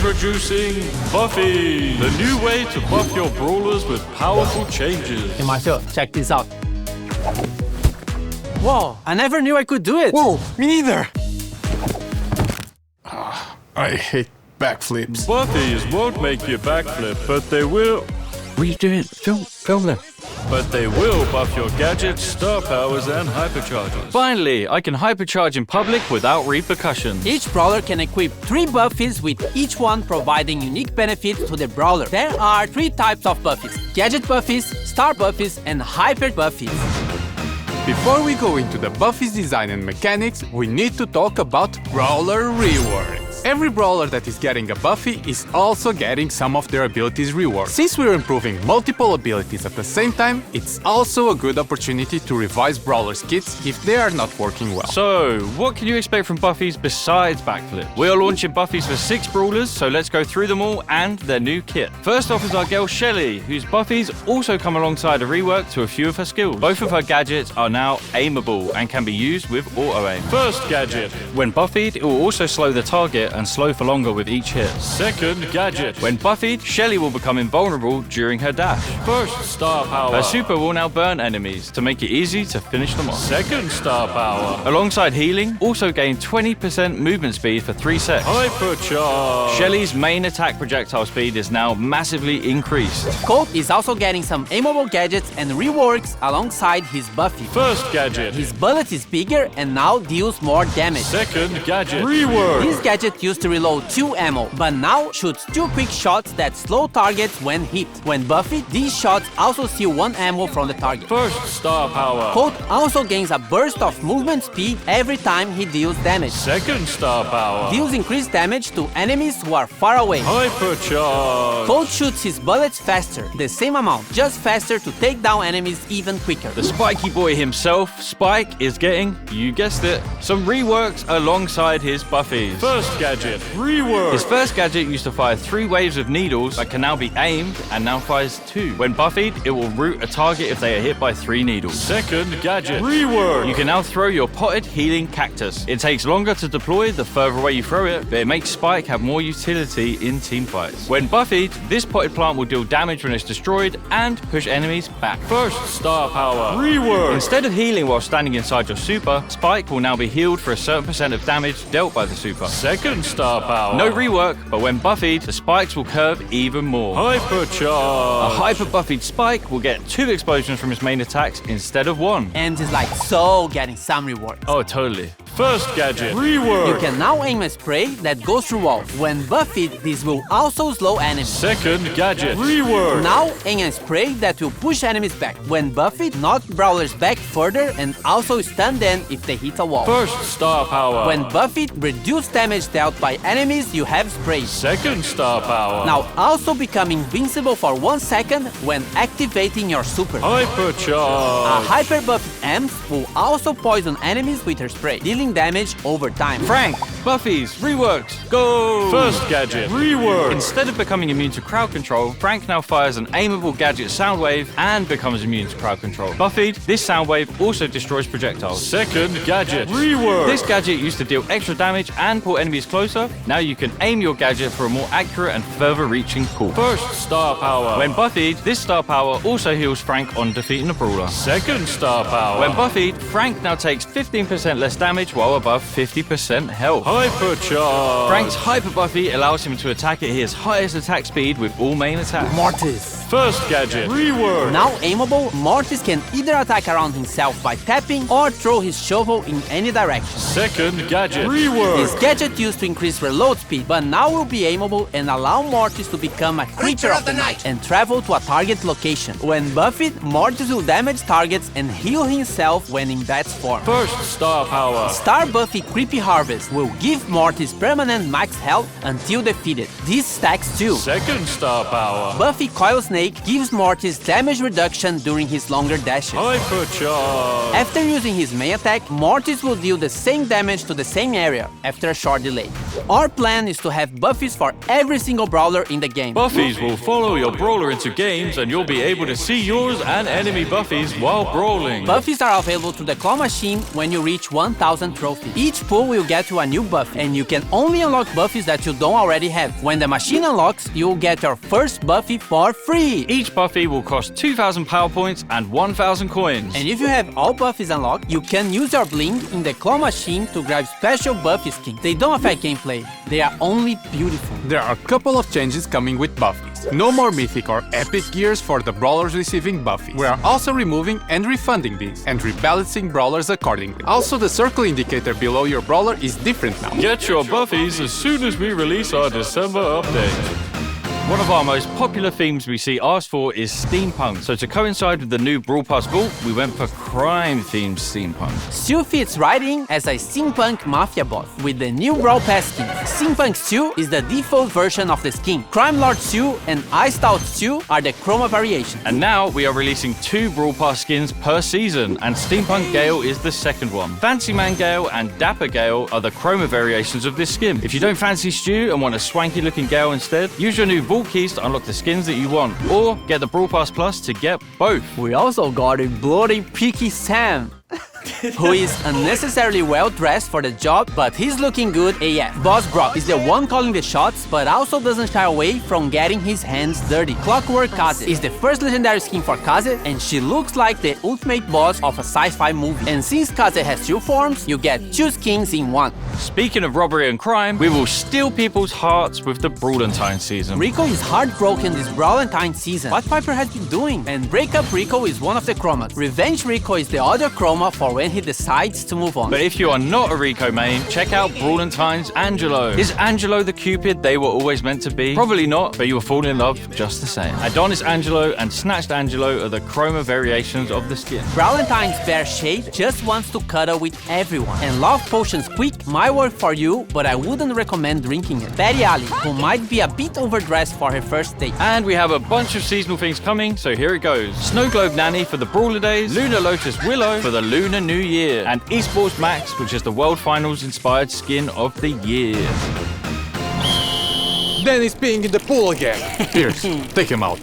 Introducing Buffy, the new way to buff your brawlers with powerful changes. Hey Marshall, check this out. Whoa, I never knew I could do it. Whoa, me neither. I hate backflips. Buffies won't make you backflip, but they will. What are you doing? Film them. But they will buff your gadgets, star powers, and hypercharges. Finally, I can hypercharge in public without repercussions. Each brawler can equip 3 buffies, with each one providing unique benefits to the brawler. There are 3 types of buffies: gadget buffies, star buffies, and hyper buffies. Before we go into the Buffies design and mechanics, we need to talk about Brawler Rework. Every brawler that is getting a Buffy is also getting some of their abilities reworked. Since we're improving multiple abilities at the same time, it's also a good opportunity to revise brawlers' kits if they are not working well. So, what can you expect from Buffies besides backflip? We are launching Buffies for 6 brawlers, so let's go through them all and their new kit. First off is our girl Shelly, whose Buffies also come alongside a rework to a few of her skills. Both of her gadgets are now aimable and can be used with auto-aim. First gadget. When buffied, it will also slow the target and slow for longer with each hit. Second gadget. When buffied, Shelly will become invulnerable during her dash. First star power. Her super will now burn enemies to make it easy to finish them off. Second star power. Alongside healing, also gain 20% movement speed for 3 sets. Hypercharge. Shelly's main attack projectile speed is now massively increased. Colt is also getting some aimable gadgets and reworks alongside his Buffy. First gadget. His bullet is bigger and now deals more damage. Second gadget. Rework. This gadget used to reload 2 ammo, but now shoots 2 quick shots that slow targets when hit. When buffed, these shots also steal 1 ammo from the target. First star power. Colt also gains a burst of movement speed every time he deals damage. Second star power. Deals increased damage to enemies who are far away. Hypercharge. Colt shoots his bullets faster, the same amount, just faster to take down enemies even quicker. The spiky boy himself, Spike, is getting, you guessed it, some reworks alongside his Buffies. First gadget. Rework. His first gadget used to fire 3 waves of needles that can now be aimed and now fires 2. When buffied, it will root a target if they are hit by 3 needles. Second gadget. Rework. You can now throw your potted healing cactus. It takes longer to deploy the further away you throw it, but it makes Spike have more utility in teamfights. When buffied, this potted plant will deal damage when it's destroyed and push enemies back. First star power. Rework. Instead of healing while standing inside your super, Spike will now be healed for a certain percent of damage dealt by the super. Second star power. No rework, but when buffied, the spikes will curve even more. Hypercharge. A hyper buffied Spike will get 2 explosions from his main attacks instead of 1. And is like so getting some reward. Oh, totally. First gadget. Rework. You can now aim a spray that goes through walls. When buffied, this will also slow enemies. Second gadget. Rework. Now aim a spray that will push enemies back. When buffied, knock brawlers back further and also stun them if they hit a wall. First star power. When buffied, reduce damage dealt by enemies you have sprayed. Second star power. Now also become invincible for 1 second when activating your super. Hypercharge. A hyper buffed Amps will also poison enemies with her spray, dealing damage over time. Frank, Buffies, reworks, go! First gadget. Rework. Instead of becoming immune to crowd control, Frank now fires an aimable gadget soundwave and becomes immune to crowd control. Buffied, this soundwave also destroys projectiles. Second gadget. Rework. This gadget used to deal extra damage and pull enemies closer. Now you can aim your gadget for a more accurate and further reaching pull. First star power. When buffied, this star power also heals Frank on defeating a brawler. Second star power. When buffied, Frank now takes 15% less damage while above 50% health. Hypercharge. Frank's hyper buffy allows him to attack at his highest attack speed with all main attacks. Mortis. First gadget. Rework. Now aimable, Mortis can either attack around himself by tapping or throw his shovel in any direction. Second gadget. Rework. This gadget used to increase reload speed, but now will be aimable and allow Mortis to become a creature of the night and travel to a target location. When buffed, Mortis will damage targets and heal himself when in Bat's form. First star power. Star Buffy Creepy Harvest will give Mortis permanent max health until defeated. This stacks too. Second star power. Buffy Coil Snake gives Mortis damage reduction during his longer dashes. Hypercharge. After using his main attack, Mortis will deal the same damage to the same area after a short delay. Our plan is to have Buffies for every single brawler in the game. Buffies will follow your brawler into games and you'll be able to see yours and enemy Buffies while brawling. Buffies are available to the claw machine when you reach 1000 1 trophy. Each pull will get you a new buff, and you can only unlock buffies that you don't already have. When the machine unlocks, you'll get your first buffy for free. Each buffy will cost 2,000 power points and 1,000 coins. And if you have all buffies unlocked, you can use your bling in the claw machine to grab special buffy skins. They don't affect gameplay, they are only beautiful. There are a couple of changes coming with buffies. No more mythic or epic gears for the brawlers receiving buffies. We are also removing and refunding these, and rebalancing brawlers accordingly. Also, the circle indicator below your brawler is different now. Get your buffies as soon as we release our December update. One of our most popular themes we see asked for is Steampunk. So to coincide with the new Brawl Pass Vault, we went for crime-themed Steampunk. Stu fits right in as a Steampunk Mafia boss with the new Brawl Pass skin. Steampunk Stu is the default version of the skin. Crime Lord Stu and Iced Out Stu are the chroma variations. And now we are releasing 2 Brawl Pass skins per season, and Steampunk Gale is the second one. Fancy Man Gale and Dapper Gale are the chroma variations of this skin. If you don't fancy Stu and want a swanky-looking Gale instead, use your new Vault keys to unlock the skins that you want, or get the Brawl Pass Plus to get both. We also got a bloody Picky Sam, who is unnecessarily well dressed for the job, but he's looking good AF. Boss Brock is the one calling the shots, but also doesn't shy away from getting his hands dirty. Clockwork Kaze is the first legendary skin for Kaze, and she looks like the ultimate boss of a sci-fi movie. And since Kaze has 2 forms, you get 2 skins in 1. Speaking of robbery and crime, we will steal people's hearts with the Brawlentine season. Rico is heartbroken this Brawlentine season. What Piper has been doing? And Breakup Rico is one of the chromas. Revenge Rico is the other chroma for when he decides to move on. But if you are not a Rico main, check out Brawlentine's Angelo. Is Angelo the Cupid they were always meant to be? Probably not, but you will fall in love just the same. Adonis Angelo and Snatched Angelo are the chroma variations of the skin. Brawlentine's Bear Shade just wants to cuddle with everyone. And Love Potions Quick might work for you, but I wouldn't recommend drinking it. Betty Ali, who might be a bit overdressed for her first date. And we have a bunch of seasonal things coming, so here it goes. Snow Globe Nanny for the Brawler Days, Lunar Lotus Willow for the Lunar New Year, and Esports Max, which is the World Finals inspired skin of the year. Danny's peeing in the pool again. Pierce, take him out.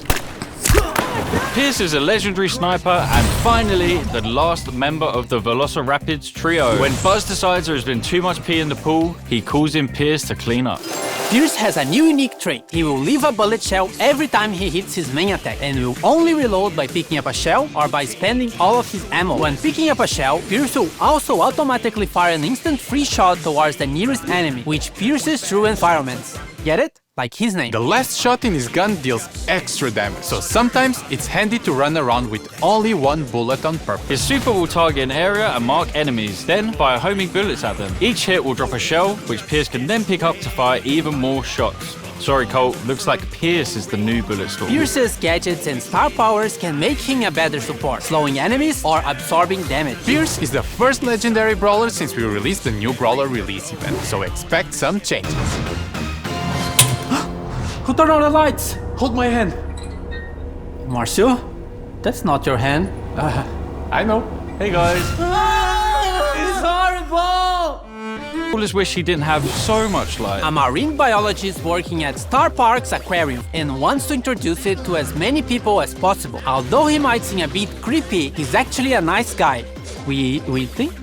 Pierce is a legendary sniper and finally the last member of the Velocirapids trio. When Buzz decides there has been too much pee in the pool, he calls in Pierce to clean up. Pierce has a new unique trait. He will leave a bullet shell every time he hits his main attack, and will only reload by picking up a shell or by spending all of his ammo. When picking up a shell, Pierce will also automatically fire an instant free shot towards the nearest enemy, which pierces through environments. Get it? Like his name. The last shot in his gun deals extra damage, so sometimes it's handy to run around with only 1 bullet on purpose. His super will target an area and mark enemies, then fire homing bullets at them. Each hit will drop a shell, which Pierce can then pick up to fire even more shots. Sorry, Colt, looks like Pierce is the new bullet storm. Pierce's gadgets and star powers can make him a better support, slowing enemies or absorbing damage. Pierce is the first legendary brawler since we released the new Brawler release event, so expect some changes. Who turned on the lights? Hold my hand. Marcio? That's not your hand. I know. Hey guys. It's horrible! Brawlers wish he didn't have so much light. A marine biologist working at Steampunk Aquarium and wants to introduce it to as many people as possible. Although he might seem a bit creepy, he's actually a nice guy. We think?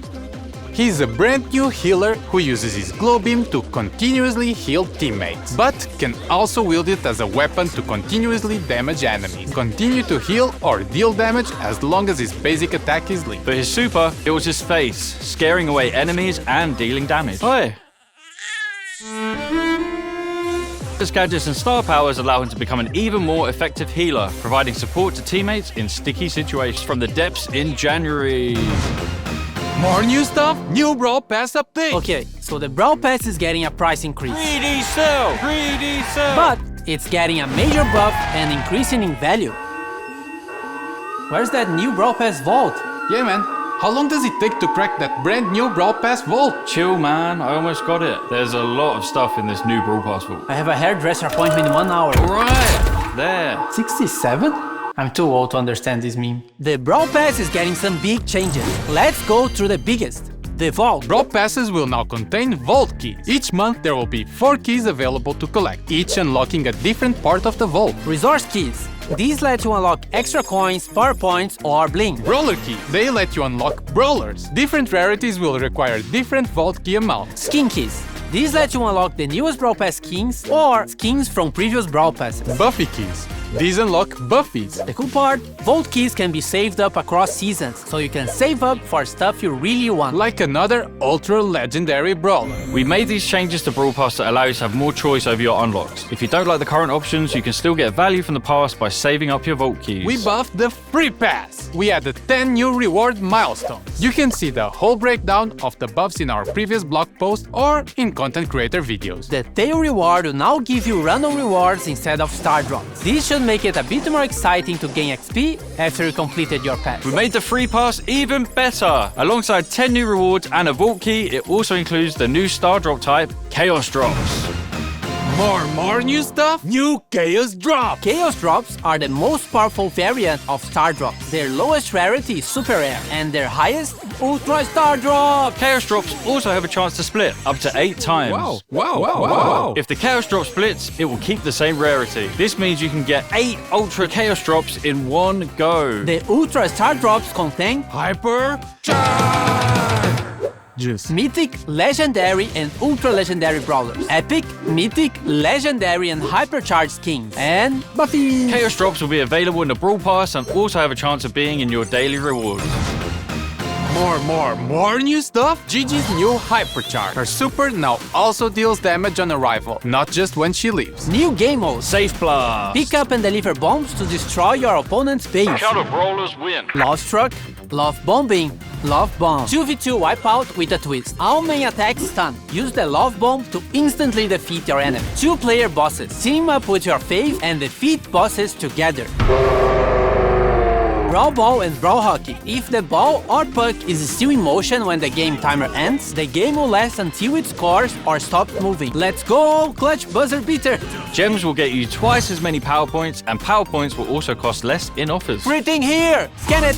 He's a brand new healer who uses his glow beam to continuously heal teammates, but can also wield it as a weapon to continuously damage enemies. Continue to heal or deal damage as long as his basic attack is lit. For his super, it was his face, scaring away enemies and dealing damage. Oi! His gadgets and star powers allow him to become an even more effective healer, providing support to teammates in sticky situations. From the depths in January. More new stuff? New Brawl Pass update! Okay, so the Brawl Pass is getting a price increase. Greedy sell! Greedy sell! But it's getting a major buff and increasing in value. Where's that new Brawl Pass vault? Yeah, man. How long does it take to crack that brand new Brawl Pass vault? Chill, man. I almost got it. There's a lot of stuff in this new Brawl Pass vault. I have a hairdresser appointment in 1 hour. Right! There. 67? I'm too old to understand this meme. The Brawl Pass is getting some big changes. Let's go through the biggest. The Vault. Brawl Passes will now contain Vault keys. Each month there will be 4 keys available to collect, each unlocking a different part of the vault. Resource keys. These let you unlock extra coins, power points, or bling. Brawler Key. They let you unlock brawlers. Different rarities will require different vault key amounts. Skin keys. These let you unlock the newest Brawl Pass skins or skins from previous Brawl Passes. Buffy keys. These unlock buffies. The cool part, vault keys can be saved up across seasons, so you can save up for stuff you really want. Like another ultra legendary brawler. We made these changes to Brawl Pass that allow you to have more choice over your unlocks. If you don't like the current options, you can still get value from the past by saving up your vault keys. We buffed the free pass. We added 10 new reward milestones. You can see the whole breakdown of the buffs in our previous blog post or in content creator videos. The tail reward will now give you random rewards instead of star drops. This should make it a bit more exciting to gain XP after you completed your pass. We made the free pass even better. Alongside 10 new rewards and a vault key, it also includes the new star drop type, Chaos Drops. More new stuff? New Chaos Drop! Chaos Drops are the most powerful variant of Star Drops. Their lowest rarity is Super Rare, and their highest, Ultra Star Drop! Chaos Drops also have a chance to split, up to 8 times. Wow. If the Chaos Drop splits, it will keep the same rarity. This means you can get 8 Ultra Chaos Drops in one go. The Ultra Star Drops contain Hyper Juice. Mythic, Legendary, and Ultra Legendary Brawlers. Epic, Mythic, Legendary, and Hypercharged skins. And Buffies. Chaos Drops will be available in the Brawl Pass and also have a chance of being in your daily rewards. More new stuff? Gigi's new Hypercharge. Her super now also deals damage on arrival, not just when she leaves. New game modes. Safe Blast. Pick up and deliver bombs to destroy your opponent's base. Count of Brawlers win. Love Struck, Love Bombing, Love Bomb. 2v2 wipeout with a twist. All main attacks stun. Use the Love Bomb to instantly defeat your enemy. 2-player bosses. Team up with your fave and defeat bosses together. Brawl Ball and Brawl Hockey. If the ball or puck is still in motion when the game timer ends, the game will last until it scores or stops moving. Let's go, Clutch Buzzer Beater! Gems will get you twice as many power points, and power points will also cost less in offers. Free thing here! Scan it!